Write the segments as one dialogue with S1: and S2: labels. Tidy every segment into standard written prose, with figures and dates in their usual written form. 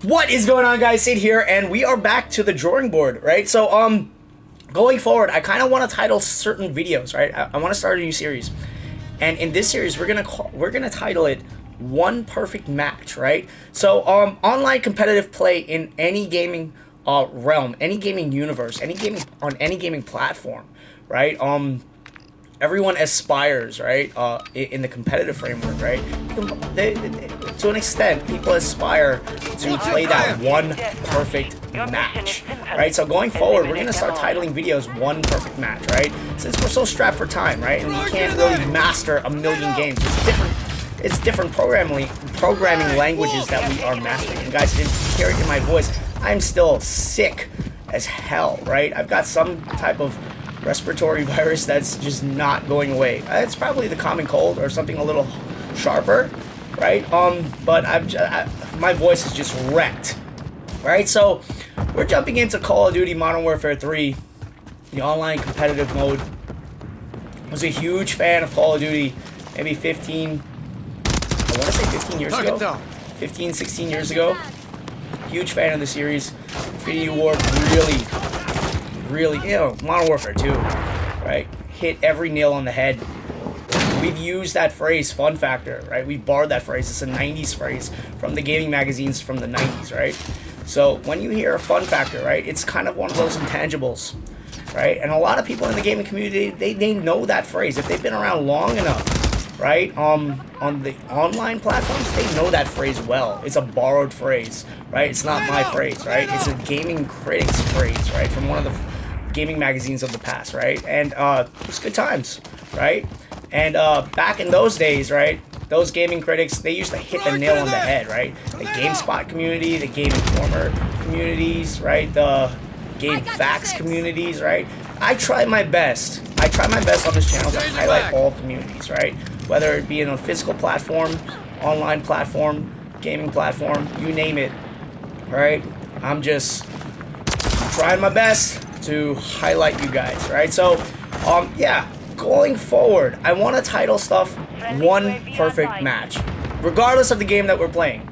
S1: What is going on, guys? Sid here, and we are back to the drawing board, right? So, going forward, I kind of want to title certain videos, right? I want to start a new series, and in this series, we're gonna title it "One Perfect Match," right? So, online competitive play in any gaming realm, any gaming universe, on any gaming platform, right? Everyone aspires, right? In the competitive framework, right? To an extent, people aspire to play that one perfect match, right? So going forward, we're gonna start titling videos "One Perfect Match," right? Since we're so strapped for time, right? And we can't really master a million games. It's different programming languages that we are mastering. And guys, didn't hear it in my voice. I'm still sick as hell, right? I've got some type of respiratory virus that's just not going away. It's probably the common cold or something a little sharper, right? But my voice is just wrecked, right? So we're jumping into Call of Duty Modern Warfare 3, the online competitive mode. I was a huge fan of Call of Duty maybe I want to say 15 years ago. 15, 16 years ago. Huge fan of the series. Infinity Ward really, Modern Warfare 2, right? Hit every nail on the head. We've used that phrase, fun factor, right? We borrowed that phrase. It's a 90s phrase from the gaming magazines from the 90s, right? So when you hear fun factor, right, it's kind of one of those intangibles, right? And a lot of people in the gaming community, they know that phrase. If they've been around long enough, right, on the online platforms, they know that phrase well. It's a borrowed phrase, right? It's not my phrase, right? It's a gaming critic's phrase, right, from one of the gaming magazines of the past, right? And it was good times, right? And back in those days, right, those gaming critics, they used to hit the nail on the head, right? The GameSpot community, the Game Informer communities, right? The Game Facts communities, right? I try my best on this channel to highlight all communities, right? Whether it be in a physical platform, online platform, gaming platform, you name it, right? I'm trying my best to highlight you guys, right? So, yeah, going forward, I want to title stuff "One Perfect Match," regardless of the game that we're playing,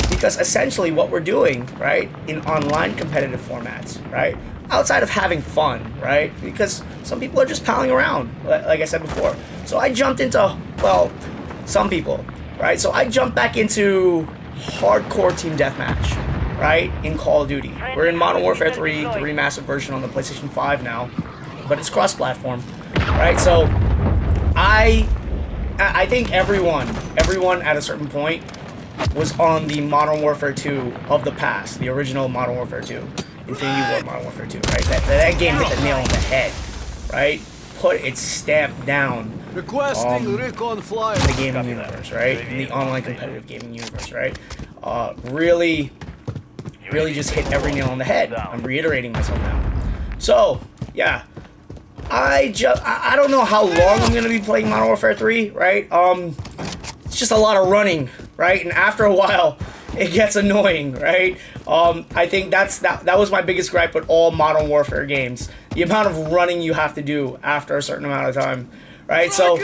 S1: because essentially what we're doing, right, in online competitive formats, right, outside of having fun, right, because some people are just palling around, like I said before. So I jumped into, well, some people, right? So I jumped back into hardcore team deathmatch, right, in Call of Duty. We're in Modern Warfare 3, the remastered version on the PlayStation 5 now, but it's cross-platform, right? So I think everyone at a certain point was on the Modern Warfare 2 of the past, the original Modern Warfare 2, Infinity Ward Modern Warfare 2, right? That game hit the nail on the head, right? Put its stamp down in the gaming universe, right? In the online competitive gaming universe, right? Really just hit every nail on the head. I'm reiterating myself now. So, yeah. I don't know how long I'm going to be playing Modern Warfare 3, right? It's just a lot of running, right? And after a while, it gets annoying, right? I think that was my biggest gripe with all Modern Warfare games. The amount of running you have to do after a certain amount of time, right? So,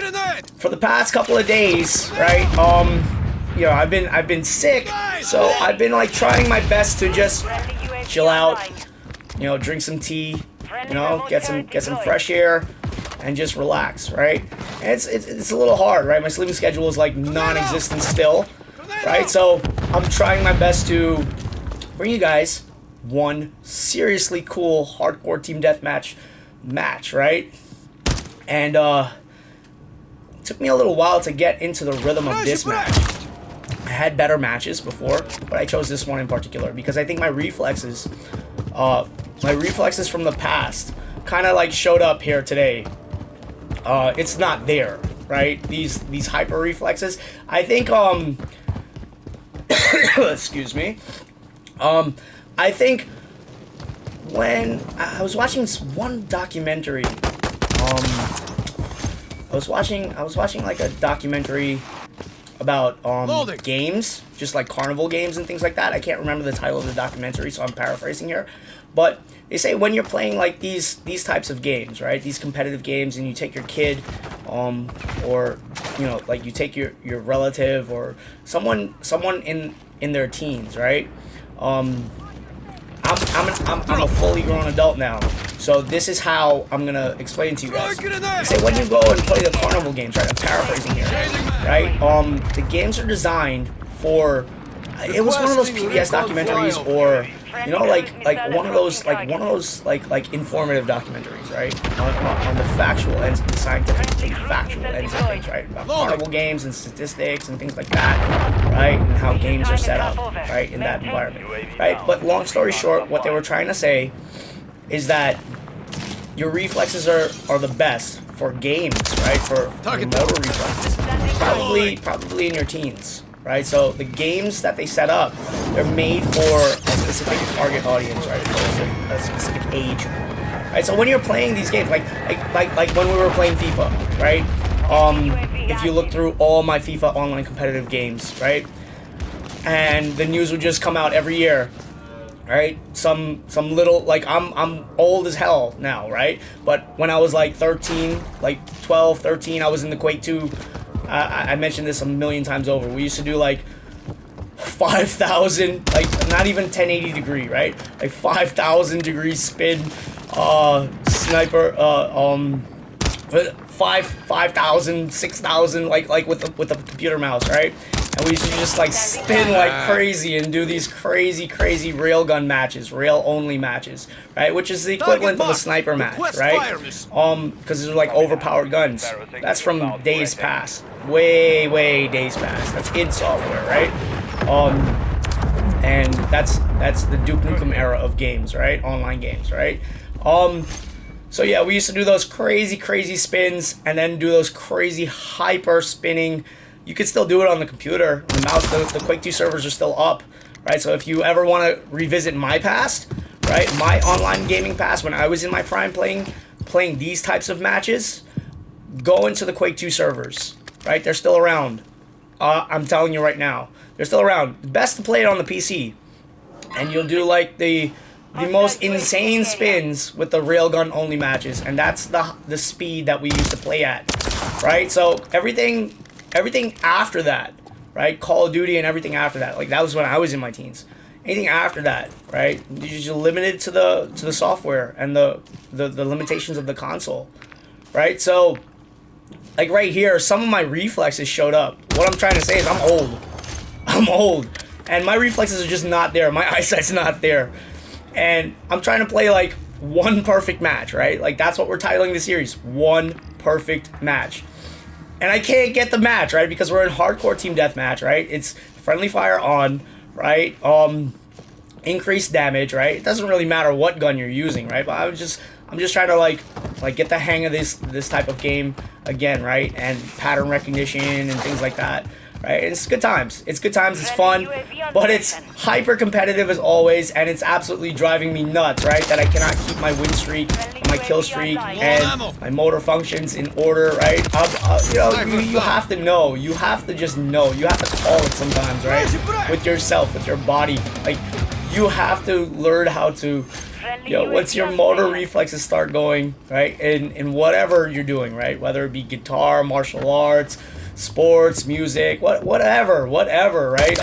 S1: for the past couple of days, right, you know, I've been sick, so I've been like trying my best to just chill out, you know, drink some tea, you know, get some fresh air, and just relax, right? And it's a little hard, right? My sleeping schedule is like non-existent still, right? So I'm trying my best to bring you guys one seriously cool hardcore team deathmatch match, right? And it took me a little while to get into the rhythm of this match. I had better matches before, but I chose this one in particular because I think my reflexes from the past kind of like showed up here today. It's not there, right? These hyper reflexes. I think excuse me. I think when I was watching this one documentary, I was watching like a documentary games, just like carnival games and things like that. I can't remember the title of the documentary, so I'm paraphrasing here. But they say when you're playing like these types of games, right? These competitive games, and you take your kid, or you know, like you take your relative or someone in their teens, right? I'm a fully grown adult now, so this is how I'm gonna explain to you guys. They say when you go and play the carnival games, right? I'm paraphrasing here, right? The games are designed for. It was one of those PBS documentaries, or you know, like one of those informative documentaries, right? On the factual ends, the scientific factual ends of things, right? About carnival games and statistics and things like that, right? And how games are set up, right, in that environment, right? But long story short, what they were trying to say is that your reflexes are the best for games, right? For your motor reflexes, probably in your teens. Right, so the games that they set up, they're made for a specific target audience, right? For a specific age, right? So when you're playing these games, like when we were playing FIFA, right? If you look through all my FIFA online competitive games, right? And the news would just come out every year, right? Some little, like I'm old as hell now, right? But when I was like 13, like 12, 13, I was in the Quake 2. I mentioned this a million times over. We used to do like 5,000, like not even 1080 degree, right? Like 5,000 degree spin, sniper, 5,000, 6,000, like with the computer mouse, right? And we used to just like spin like crazy and do these crazy railgun matches, rail only matches, right? Which is the equivalent of a sniper match, right? Because they're like overpowered guns. That's from days past, way days past. That's id software, right? And that's the Duke Nukem era of games, right? Online games, right? So yeah, we used to do those crazy spins and then do those crazy hyper spinning. You could still do it on the computer. The mouse, the Quake 2 servers are still up, right? So if you ever want to revisit my past, right? My online gaming past when I was in my prime playing these types of matches, go into the Quake 2 servers, right? They're still around. I'm telling you right now, they're still around. Best to play it on the PC, and you'll do like the most insane spins with the railgun only matches, and that's the speed that we used to play at, right? So everything after that, right? Call of Duty and everything after that, like that was when I was in my teens. Anything after that, right? You're limited to the software and the limitations of the console, right? So, like right here, some of my reflexes showed up. What I'm trying to say is I'm old, and my reflexes are just not there. My eyesight's not there, and I'm trying to play like one perfect match, right? Like that's what we're titling the series, one perfect match. And I can't get the match, right? Because we're in hardcore team deathmatch, right? It's friendly fire on, right? Increased damage, right? It doesn't really matter what gun you're using, right? But I'm just trying to like get the hang of this type of game again, right? And pattern recognition and things like that, right? And it's good times. It's good times. It's fun, but it's hyper competitive as always, and it's absolutely driving me nuts, right? That I cannot keep my win streak, my kill streak, and my motor functions in order, right? You know, you have to know. You have to just know. You have to call it sometimes, right? With yourself, with your body, like you have to learn how to. You know, once your motor reflexes start going, right, in whatever you're doing, right, whether it be guitar, martial arts, sports, music, whatever, right,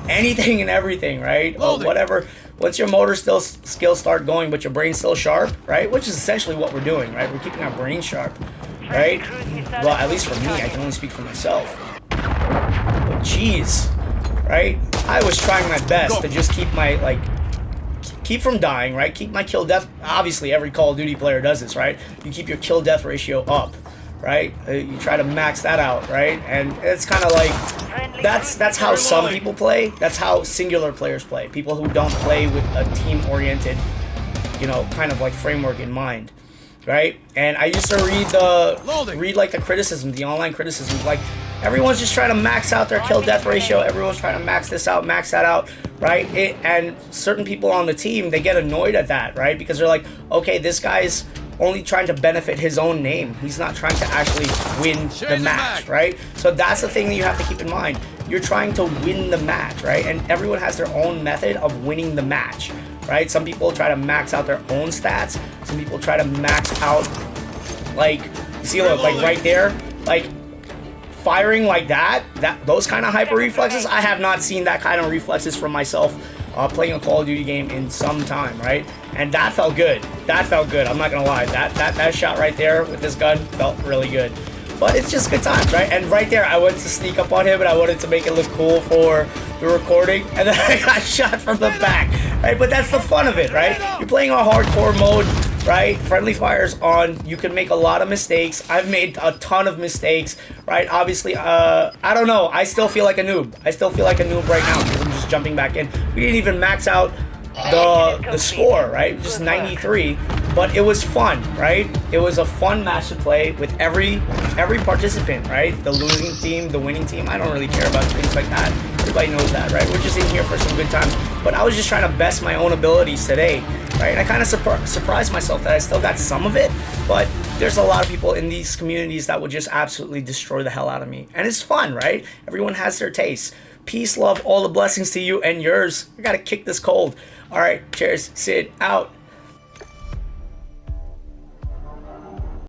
S1: anything and everything, right, whatever. Once your motor skills start going, but your brain's still sharp, right, which is essentially what we're doing, right, we're keeping our brain sharp, right. Well, at least for me, I can only speak for myself. But geez, right, I was trying my best to just keep my keep from dying, right? Keep my kill death. Obviously, every Call of Duty player does this, right? You keep your kill death ratio up, right? You try to max that out, right? And it's kind of like that's how some people play. That's how singular players play. People who don't play with a team-oriented, you know, kind of like framework in mind, right? And I used to read like the criticisms, the online criticisms, like everyone's just trying to max out their kill death ratio. Everyone's trying to max this out, max that out, right? And certain people on the team, they get annoyed at that, right? Because they're like, okay, this guy's only trying to benefit his own name. He's not trying to actually win the match, right? So that's the thing that you have to keep in mind. You're trying to win the match, right? And everyone has their own method of winning the match, right? Some people try to max out their own stats. Some people try to max out, like, you see, look, like right there, like firing like that, those kind of hyper reflexes. I have not seen that kind of reflexes from myself playing a Call of Duty game in some time, right? And that felt good. That felt good. I'm not gonna lie. That shot right there with this gun felt really good. But it's just good times, right? And right there, I wanted to sneak up on him and I wanted to make it look cool for the recording, and then I got shot from the back, right? But that's the fun of it, right? You're playing on hardcore mode, right? Friendly fire's on. You can make a lot of mistakes. I've made a ton of mistakes, right? Obviously, I don't know. I still feel like a noob. I still feel like a noob right now because I'm just jumping back in. We didn't even max out the score, right? Just 93, but it was fun, right? It was a fun match to play with every participant, right? The losing team, the winning team. I don't really care about things like that. Everybody knows that, right? We're just in here for some good times. But I was just trying to best my own abilities today, right? And I kind of surprised myself that I still got some of it, but there's a lot of people in these communities that will just absolutely destroy the hell out of me. And it's fun, right? Everyone has their tastes. Peace, love, all the blessings to you and yours. I gotta kick this cold. All right, cheers. Sid out.